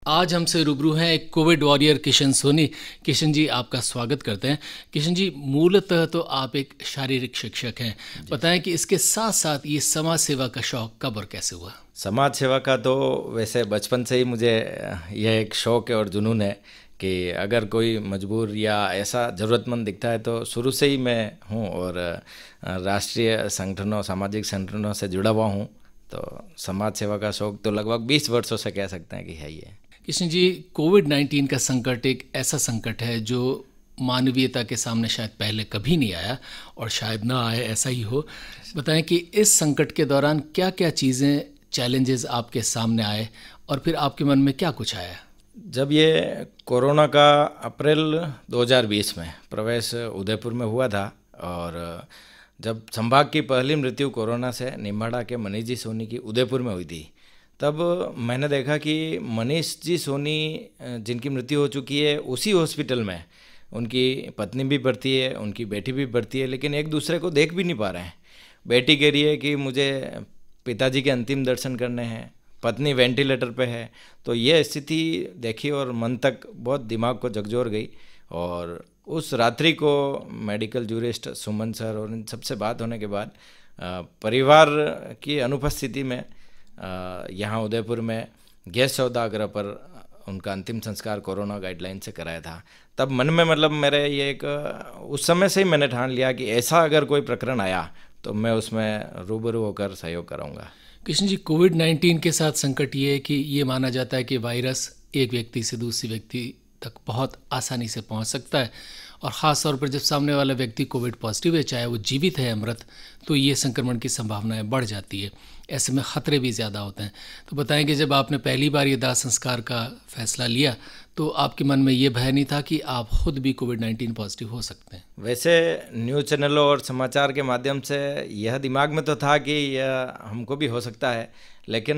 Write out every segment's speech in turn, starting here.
आज हमसे रूबरू हैं एक कोविड वॉरियर किशन सोनी। किशन जी, आपका स्वागत करते हैं। किशन जी, मूलतः तो आप एक शारीरिक शिक्षक हैं। बताएं कि इसके साथ साथ ये समाज सेवा का शौक कब और कैसे हुआ? समाज सेवा का तो वैसे बचपन से ही मुझे यह एक शौक़ है और जुनून है कि अगर कोई मजबूर या ऐसा ज़रूरतमंद दिखता है तो शुरू से ही मैं हूँ और राष्ट्रीय संगठनों, सामाजिक संगठनों से जुड़ा हुआ हूँ। तो समाज सेवा का शौक़ तो लगभग 20 वर्षों से कह सकते हैं कि है ये। किशन जी, कोविड-19 का संकट एक ऐसा संकट है जो मानवीयता के सामने शायद पहले कभी नहीं आया और शायद ना आए, ऐसा ही हो। बताएं कि इस संकट के दौरान क्या क्या चीज़ें, चैलेंजेस आपके सामने आए और फिर आपके मन में क्या कुछ आया? जब ये कोरोना का अप्रैल 2020 में प्रवेश उदयपुर में हुआ था और जब संभाग की पहली मृत्यु कोरोना से निम्बाड़ा के मनीष जी सोनी की उदयपुर में हुई थी, तब मैंने देखा कि मनीष जी सोनी जिनकी मृत्यु हो चुकी है उसी हॉस्पिटल में उनकी पत्नी भी भर्ती है, उनकी बेटी भी भर्ती है, लेकिन एक दूसरे को देख भी नहीं पा रहे हैं। बेटी कह रही है कि मुझे पिताजी के अंतिम दर्शन करने हैं, पत्नी वेंटिलेटर पे है। तो ये स्थिति देखी और मन तक बहुत दिमाग को झकझोर गई। और उस रात्रि को मेडिकल जूरिस्ट सुमन सर और इन सबसे बात होने के बाद परिवार की अनुपस्थिति में यहाँ उदयपुर में गैस सौदागृह पर उनका अंतिम संस्कार कोरोना गाइडलाइन से कराया था। तब मन में मेरे ये एक उस समय से ही मैंने ठान लिया कि ऐसा अगर कोई प्रकरण आया तो मैं उसमें रूबरू होकर सहयोग कराऊंगा। किशन जी, कोविड-19 के साथ संकट ये है कि ये माना जाता है कि वायरस एक व्यक्ति से दूसरे व्यक्ति तक बहुत आसानी से पहुंच सकता है और ख़ास तौर पर जब सामने वाला व्यक्ति कोविड पॉजिटिव है, चाहे वो जीवित है या मृत, तो ये संक्रमण की संभावनाएं बढ़ जाती है। ऐसे में ख़तरे भी ज़्यादा होते हैं। तो बताएं कि जब आपने पहली बार ये दाह संस्कार का फैसला लिया तो आपके मन में ये भय नहीं था कि आप खुद भी कोविड-19 पॉजिटिव हो सकते हैं? वैसे न्यूज़ चैनलों और समाचार के माध्यम से यह दिमाग में तो था कि यह हमको भी हो सकता है, लेकिन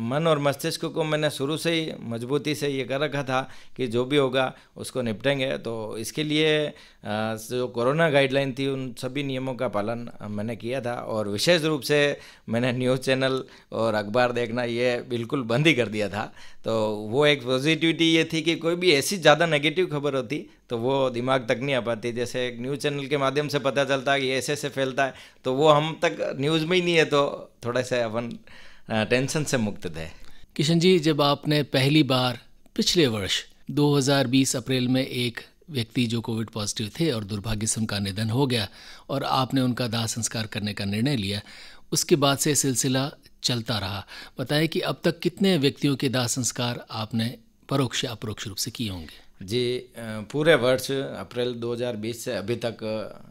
मन और मस्तिष्क को मैंने शुरू से ही मजबूती से ये कर रखा था कि जो भी होगा उसको निपटेंगे। तो इसके लिए जो कोरोना गाइडलाइन थी उन सभी नियमों का पालन मैंने किया था और विशेष रूप से मैंने न्यूज़ चैनल और अखबार देखना ये बिल्कुल बंद ही कर दिया था। तो वो एक पॉजिटिविटी ये थी कि कोई भी ऐसी ज़्यादा नेगेटिव खबर होती तो वो दिमाग तक नहीं आ पाती। जैसे एक न्यूज़ चैनल के माध्यम से पता चलता है कि ऐसे ऐसे फैलता है, तो वो हम तक न्यूज़ में ही नहीं है, तो थोड़ा सा अपन टेंशन से मुक्त थे। किशन जी, जब आपने पहली बार पिछले वर्ष 2020 अप्रैल में एक व्यक्ति जो कोविड पॉजिटिव थे और दुर्भाग्य से उनका निधन हो गया और आपने उनका दाह संस्कार करने का निर्णय लिया, उसके बाद से सिलसिला चलता रहा। बताएं कि अब तक कितने व्यक्तियों के दाह संस्कार आपने परोक्ष या अपरोक्ष रूप से किए होंगे? जी, पूरे वर्ष अप्रैल 2020 से अभी तक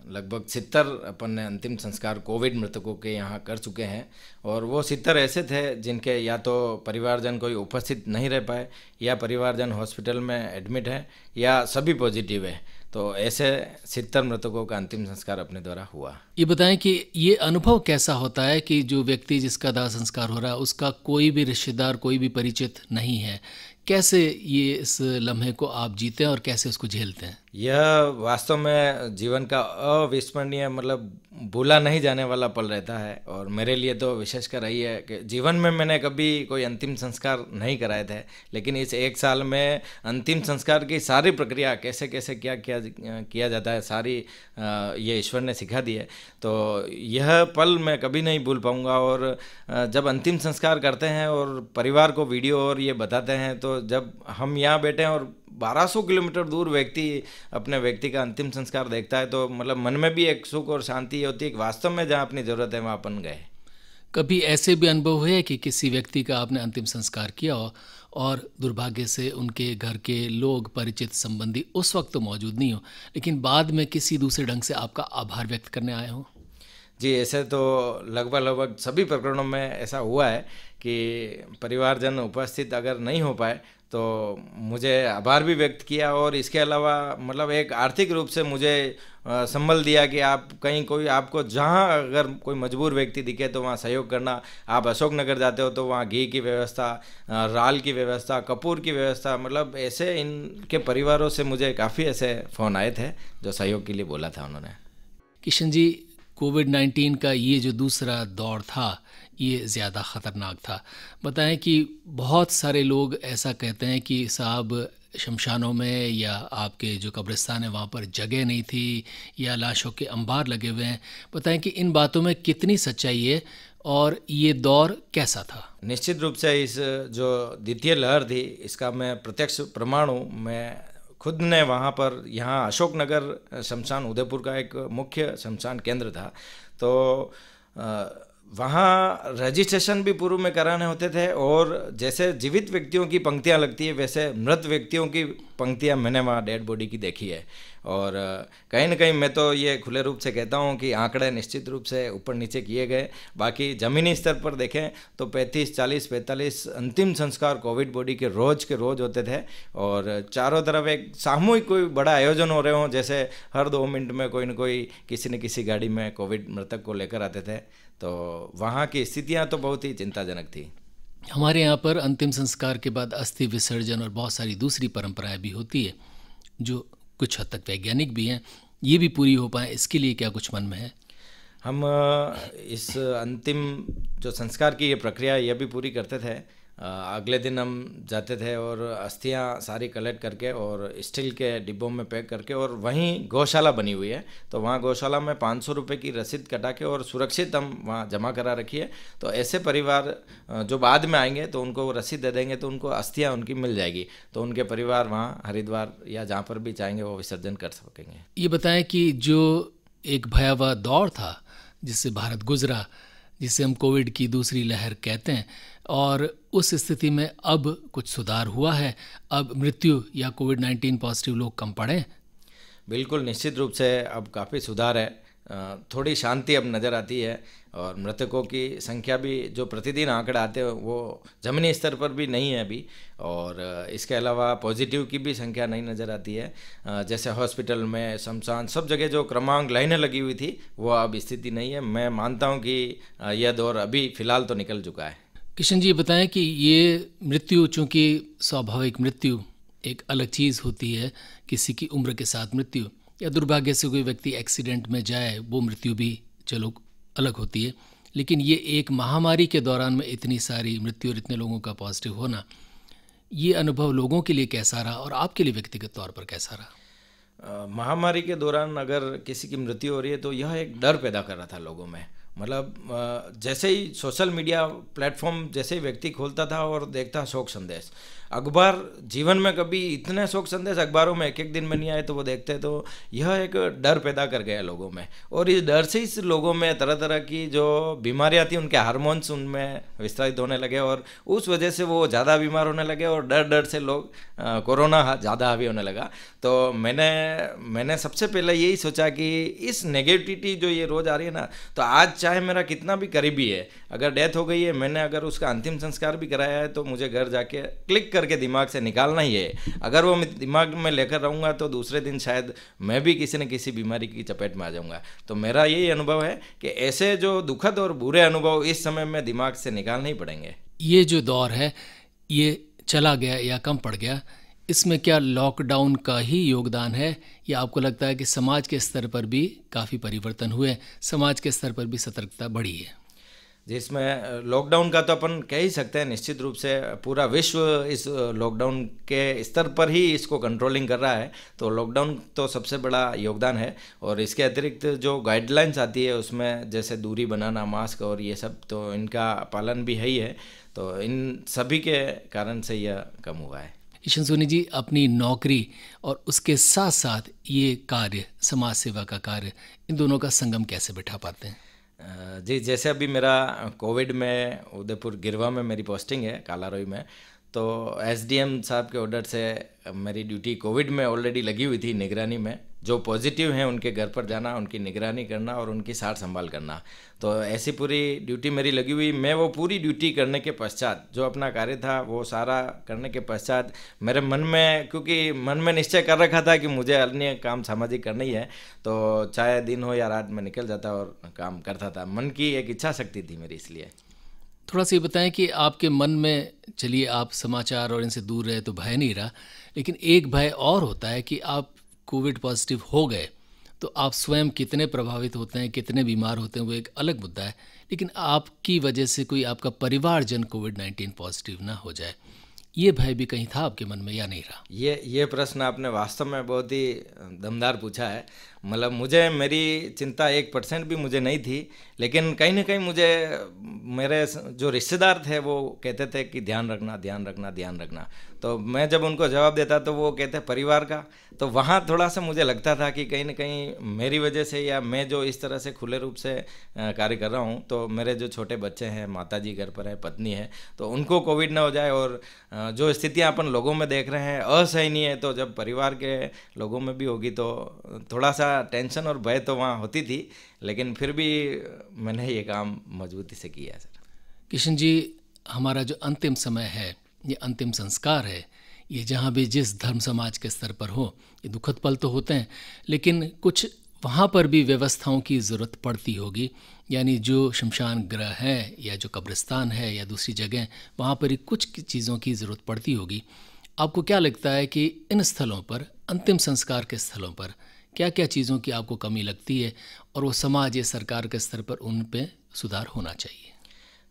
लगभग 70 अपन ने अंतिम संस्कार कोविड मृतकों के यहाँ कर चुके हैं। और वो 70 ऐसे थे जिनके या तो परिवारजन कोई उपस्थित नहीं रह पाए या परिवारजन हॉस्पिटल में एडमिट है या सभी पॉजिटिव है। तो ऐसे 70 मृतकों का अंतिम संस्कार अपने द्वारा हुआ। ये बताएं कि ये अनुभव कैसा होता है कि जो व्यक्ति जिसका दाह संस्कार हो रहा है उसका कोई भी रिश्तेदार, कोई भी परिचित नहीं है। कैसे ये इस लम्हे को आप जीते हैं और कैसे उसको झेलते हैं? यह वास्तव में जीवन का अविस्मरणीय भूला नहीं जाने वाला पल रहता है। और मेरे लिए तो विशेषकर रही है कि जीवन में मैंने कभी कोई अंतिम संस्कार नहीं कराए थे, लेकिन इस एक साल में अंतिम संस्कार की सारी प्रक्रिया कैसे कैसे क्या किया जाता है, सारी ये ईश्वर ने सिखा दी है। तो यह पल मैं कभी नहीं भूल पाऊँगा। और जब अंतिम संस्कार करते हैं और परिवार को वीडियो और ये बताते हैं, तो जब हम यहाँ बैठे हैं और 1200 किलोमीटर दूर व्यक्ति अपने व्यक्ति का अंतिम संस्कार देखता है, तो मन में भी एक सुख और शांति होती है कि वास्तव में जहाँ अपनी ज़रूरत है वहाँ अपन गए। कभी ऐसे भी अनुभव हुए कि किसी व्यक्ति का आपने अंतिम संस्कार किया हो और दुर्भाग्य से उनके घर के लोग, परिचित, संबंधी उस वक्त तो मौजूद नहीं हो, लेकिन बाद में किसी दूसरे ढंग से आपका आभार व्यक्त करने आए हो? जी, ऐसे तो लगभग सभी प्रकरणों में ऐसा हुआ है कि परिवारजन उपस्थित अगर नहीं हो पाए तो मुझे आभार भी व्यक्त किया। और इसके अलावा एक आर्थिक रूप से मुझे संबल दिया कि आप कहीं कोई आपको जहाँ अगर कोई मजबूर व्यक्ति दिखे तो वहाँ सहयोग करना। आप अशोकनगर जाते हो तो वहाँ घी की व्यवस्था, राल की व्यवस्था, कपूर की व्यवस्था, ऐसे इनके परिवारों से मुझे काफ़ी ऐसे फ़ोन आए थे जो सहयोग के लिए बोला था उन्होंने। किशन जी, कोविड-19 का ये जो दूसरा दौर था, ये ज़्यादा ख़तरनाक था। बताएं कि बहुत सारे लोग ऐसा कहते हैं कि साहब शमशानों में या आपके जो कब्रिस्तान है वहाँ पर जगह नहीं थी या लाशों के अंबार लगे हुए हैं। बताएं कि इन बातों में कितनी सच्चाई है और ये दौर कैसा था? निश्चित रूप से इस जो द्वितीय लहर थी इसका मैं प्रत्यक्ष प्रमाण हूँ। मैं खुद ने वहाँ पर, यहाँ अशोकनगर शमशान उदयपुर का एक मुख्य शमशान केंद्र था, तो वहाँ रजिस्ट्रेशन भी पूर्व में कराने होते थे और जैसे जीवित व्यक्तियों की पंक्तियाँ लगती है वैसे मृत व्यक्तियों की पंक्तियाँ मैंने वहाँ डेड बॉडी की देखी है। और कहीं ना कहीं मैं तो ये खुले रूप से कहता हूँ कि आंकड़े निश्चित रूप से ऊपर नीचे किए गए। बाकी ज़मीनी स्तर पर देखें तो 35, 40, 45 अंतिम संस्कार कोविड बॉडी के रोज़ होते थे और चारों तरफ एक सामूहिक कोई बड़ा आयोजन हो रहे हों, जैसे हर 2 मिनट में कोई न कोई किसी न किसी गाड़ी में कोविड मृतक को लेकर आते थे। तो वहाँ की स्थितियाँ तो बहुत ही चिंताजनक थी। हमारे यहाँ पर अंतिम संस्कार के बाद अस्थि विसर्जन और बहुत सारी दूसरी परंपराएं भी होती है जो कुछ हद तक वैज्ञानिक भी हैं। ये भी पूरी हो पाए इसके लिए क्या कुछ मन में है? हम इस अंतिम जो संस्कार की ये प्रक्रिया ये भी पूरी करते थे। अगले दिन हम जाते थे और अस्थियां सारी कलेक्ट करके और स्टील के डिब्बों में पैक करके, और वहीं गौशाला बनी हुई है तो वहाँ गौशाला में 500 रुपये की रसीद कटा के और सुरक्षित हम वहाँ जमा करा रखी है। तो ऐसे परिवार जो बाद में आएंगे तो उनको वो रसीद दे देंगे तो उनको अस्थियां उनकी मिल जाएगी, तो उनके परिवार वहाँ हरिद्वार या जहाँ पर भी चाहेंगे वो विसर्जन कर सकेंगे। ये बताएं कि जो एक भयावह दौर था जिससे भारत गुजरा, जिसे हम कोविड की दूसरी लहर कहते हैं, और उस स्थिति में अब कुछ सुधार हुआ है? अब मृत्यु या कोविड-19 पॉजिटिव लोग कम पड़े? बिल्कुल, निश्चित रूप से अब काफ़ी सुधार है। थोड़ी शांति अब नज़र आती है और मृतकों की संख्या भी जो प्रतिदिन आंकड़े आते हैं वो ज़मीनी स्तर पर भी नहीं है अभी, और इसके अलावा पॉजिटिव की भी संख्या नहीं नज़र आती है। जैसे हॉस्पिटल में, शमशान, सब जगह जो क्रमांक लाइनें लगी हुई थी वो अब स्थिति नहीं है। मैं मानता हूँ कि यह दौर अभी फ़िलहाल तो निकल चुका है। किशन जी, बताएं कि ये मृत्यु, चूँकि स्वाभाविक मृत्यु एक अलग चीज़ होती है, किसी की उम्र के साथ मृत्यु या दुर्भाग्य से कोई व्यक्ति एक्सीडेंट में जाए वो मृत्यु भी चलो अलग होती है, लेकिन ये एक महामारी के दौरान में इतनी सारी मृत्यु और इतने लोगों का पॉजिटिव होना, ये अनुभव लोगों के लिए कैसा रहा और आपके लिए व्यक्तिगत तौर पर कैसा रहा? महामारी के दौरान अगर किसी की मृत्यु हो रही है तो यह एक डर पैदा कर रहा था लोगों में। मतलब जैसे ही सोशल मीडिया प्लेटफॉर्म जैसे ही व्यक्ति खोलता था और देखता शोक संदेश, अखबार जीवन में कभी इतने शोक संदेश अखबारों में एक दिन में नहीं आए तो वो देखते, तो यह एक डर पैदा कर गया लोगों में, और इस डर से इस लोगों में तरह तरह की जो बीमारियां थी उनके हार्मोन्स उनमें विस्तारित होने लगे और उस वजह से वो ज़्यादा बीमार होने लगे और डर से लोग कोरोना ज़्यादा हावी होने लगा। तो मैंने सबसे पहले यही सोचा कि इस नेगेटिविटी जो ये रोज़ आ रही है ना, तो आज चाहे मेरा कितना भी करीबी है, अगर डेथ हो गई है, मैंने अगर उसका अंतिम संस्कार भी कराया है, तो मुझे घर जाके क्लिक करके दिमाग से निकालना ही है। अगर वो दिमाग में लेकर रहूँगा तो दूसरे दिन शायद मैं भी किसी न किसी बीमारी की चपेट में आ जाऊँगा। तो मेरा यही अनुभव है कि ऐसे जो दुखद और बुरे अनुभव इस समय में दिमाग से निकालने ही पड़ेंगे। ये जो दौर है ये चला गया या कम पड़ गया, इसमें क्या लॉकडाउन का ही योगदान है या आपको लगता है कि समाज के स्तर पर भी काफ़ी परिवर्तन हुए, समाज के स्तर पर भी सतर्कता बढ़ी है? जिसमें लॉकडाउन का तो अपन कह ही सकते हैं, निश्चित रूप से पूरा विश्व इस लॉकडाउन के स्तर पर ही इसको कंट्रोलिंग कर रहा है, तो लॉकडाउन तो सबसे बड़ा योगदान है। और इसके अतिरिक्त जो गाइडलाइंस आती है उसमें जैसे दूरी बनाना, मास्क और ये सब, तो इनका पालन भी है ही है, तो इन सभी के कारण से यह कम हुआ है। किशन सोनी जी, अपनी नौकरी और उसके साथ साथ ये कार्य, समाज सेवा का कार्य, इन दोनों का संगम कैसे बिठा पाते हैं? जी, जैसे अभी मेरा कोविड में उदयपुर गिरवा में मेरी पोस्टिंग है, कालारोई में, तो एसडीएम साहब के ऑर्डर से मेरी ड्यूटी कोविड में ऑलरेडी लगी हुई थी, निगरानी में। जो पॉजिटिव हैं उनके घर पर जाना, उनकी निगरानी करना और उनकी सार संभाल करना, तो ऐसी पूरी ड्यूटी मेरी लगी हुई। मैं वो पूरी ड्यूटी करने के पश्चात, जो अपना कार्य था वो सारा करने के पश्चात, मेरे मन में, क्योंकि मन में निश्चय कर रखा था कि मुझे अन्य काम सामाजिक करना ही है, तो चाहे दिन हो या रात में निकल जाता और काम करता था। मन की एक इच्छा शक्ति थी मेरी, इसलिए। थोड़ा सा ये बताएं कि आपके मन में, चलिए आप समाचार और इनसे दूर रहे तो भय नहीं रहा, लेकिन एक भय और होता है कि आप कोविड पॉजिटिव हो गए तो आप स्वयं कितने प्रभावित होते हैं, कितने बीमार होते हैं, वो एक अलग मुद्दा है। लेकिन आपकी वजह से कोई आपका परिवारजन कोविड-19 पॉजिटिव ना हो जाए, ये भय भी कहीं था आपके मन में या नहीं रहा? ये प्रश्न आपने वास्तव में बहुत ही दमदार पूछा है। मतलब मुझे, मेरी चिंता 1% भी मुझे नहीं थी, लेकिन कहीं ना कहीं मुझे मेरे जो रिश्तेदार थे वो कहते थे कि ध्यान रखना, ध्यान रखना, ध्यान रखना। तो मैं जब उनको जवाब देता तो वो कहते परिवार का। तो वहाँ थोड़ा सा मुझे लगता था कि कहीं ना कहीं मेरी वजह से, या मैं जो इस तरह से खुले रूप से कार्य कर रहा हूँ, तो मेरे जो छोटे बच्चे हैं, माताजी घर पर है, पत्नी है, तो उनको कोविड ना हो जाए। और जो स्थितियाँ अपन लोगों में देख रहे हैं असहनीय है, तो जब परिवार के लोगों में भी होगी तो थोड़ा सा टेंशन और भय तो वहाँ होती थी, लेकिन फिर भी मैंने ये काम मजबूती से किया सर। किशन जी, हमारा जो अंतिम समय है, ये अंतिम संस्कार है, ये जहाँ भी जिस धर्म समाज के स्तर पर हो, ये दुखद पल तो होते हैं, लेकिन कुछ वहाँ पर भी व्यवस्थाओं की ज़रूरत पड़ती होगी। यानी जो शमशान गृह है या जो कब्रिस्तान है या दूसरी जगह, वहाँ पर ही कुछ चीज़ों की ज़रूरत पड़ती होगी। आपको क्या लगता है कि इन स्थलों पर, अंतिम संस्कार के स्थलों पर, क्या क्या चीज़ों की आपको कमी लगती है और वो समाज या सरकार के स्तर पर उन पे सुधार होना चाहिए?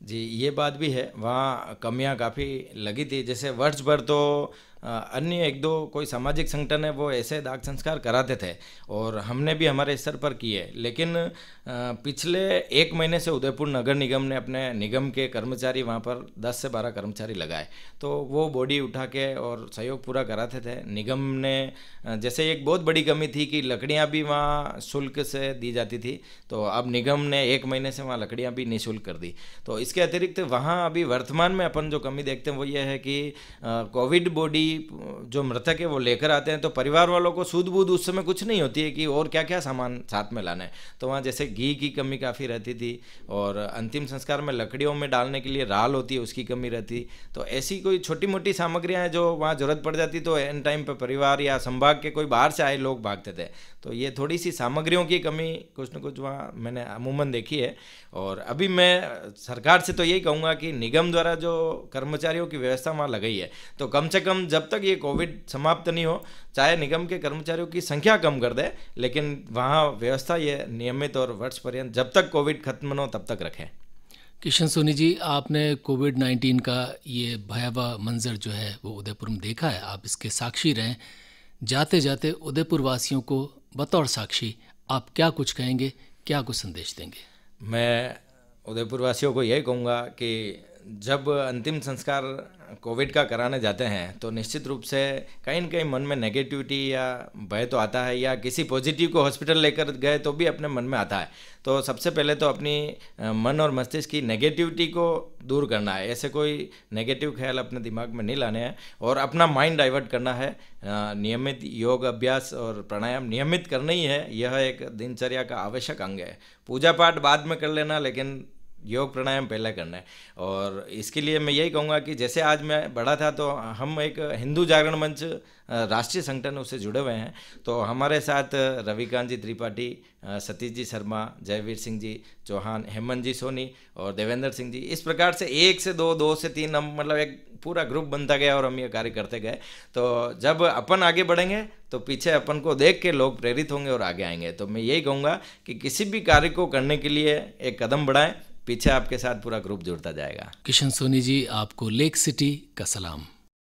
जी, ये बात भी है, वहाँ कमियां काफ़ी लगी थी। जैसे वर्ष भर तो अन्य एक दो कोई सामाजिक संगठन है वो ऐसे दाग संस्कार कराते थे और हमने भी हमारे स्तर पर किए, लेकिन पिछले 1 महीने से उदयपुर नगर निगम ने अपने निगम के कर्मचारी वहाँ पर 10 से 12 कर्मचारी लगाए, तो वो बॉडी उठा के और सहयोग पूरा कराते थे। निगम ने, जैसे एक बहुत बड़ी कमी थी कि लकड़ियाँ भी वहाँ शुल्क से दी जाती थी, तो अब निगम ने 1 महीने से वहाँ लकड़ियाँ भी निःशुल्क कर दी। तो इसके अतिरिक्त वहाँ अभी वर्तमान में अपन जो कमी देखते हैं वो ये है कि कोविड बॉडी जो मृतक है वो लेकर आते हैं, तो परिवार वालों को सूद बूद उस समय कुछ नहीं होती है कि और क्या क्या सामान साथ में लाना है। तो वहाँ जैसे घी की कमी काफ़ी रहती थी, और अंतिम संस्कार में लकड़ियों में डालने के लिए राल होती है, उसकी कमी रहती। तो ऐसी कोई छोटी मोटी सामग्रियाँ हैं जो वहाँ ज़रूरत पड़ जाती, तो एन टाइम पर परिवार या संभाग के कोई बाहर से आए लोग भागते थे। तो ये थोड़ी सी सामग्रियों की कमी कुछ न कुछ वहाँ मैंने अमूमन देखी है। और अभी मैं सरकार से तो यही कहूँगा कि निगम द्वारा जो कर्मचारियों की व्यवस्था वहाँ लगाई है, तो कम से कम जब तक ये कोविड समाप्त नहीं हो, चाहे निगम के कर्मचारियों की संख्या कम कर दे, लेकिन वहाँ व्यवस्था ये नियमित और वर्ष पर्यंत जब तक कोविड खत्म न हो तब तक रखें। किशन सोनी जी, आपने कोविड-19 का ये भयावह मंजर जो है वो उदयपुर में देखा है, आप इसके साक्षी रहे। जाते जाते उदयपुर वासियों को बतौर साक्षी आप क्या कुछ कहेंगे, क्या कुछ संदेश देंगे? मैं उदयपुर वासियों को यही कहूँगा कि जब अंतिम संस्कार कोविड का कराने जाते हैं तो निश्चित रूप से कहीं न कहीं मन में नेगेटिविटी या भय तो आता है, या किसी पॉजिटिव को हॉस्पिटल लेकर गए तो भी अपने मन में आता है। तो सबसे पहले तो अपनी मन और मस्तिष्क की नेगेटिविटी को दूर करना है, ऐसे कोई नेगेटिव ख्याल अपने दिमाग में नहीं लाने हैं और अपना माइंड डाइवर्ट करना है। नियमित योग अभ्यास और प्राणायाम नियमित करना ही है, यह एक दिनचर्या का आवश्यक अंग है। पूजा पाठ बाद में कर लेना, लेकिन योग प्राणायाम पहले करना है। और इसके लिए मैं यही कहूँगा कि जैसे आज मैं बड़ा था तो हम एक हिंदू जागरण मंच राष्ट्रीय संगठन उससे जुड़े हुए हैं, तो हमारे साथ रविकांत जी त्रिपाठी, सतीश जी शर्मा, जयवीर सिंह जी चौहान, हेमंत जी सोनी और देवेंद्र सिंह जी, इस प्रकार से 1 से 2, 2 से 3 हम मतलब एक पूरा ग्रुप बनता गया और हम ये कार्य करते गए। तो जब अपन आगे बढ़ेंगे तो पीछे अपन को देख के लोग प्रेरित होंगे और आगे आएंगे। तो मैं यही कहूँगा कि किसी भी कार्य को करने के लिए एक कदम बढ़ाएं, पीछे आपके साथ पूरा ग्रुप जुड़ता जाएगा। किशन सोनी जी, आपको लेक सिटी का सलाम।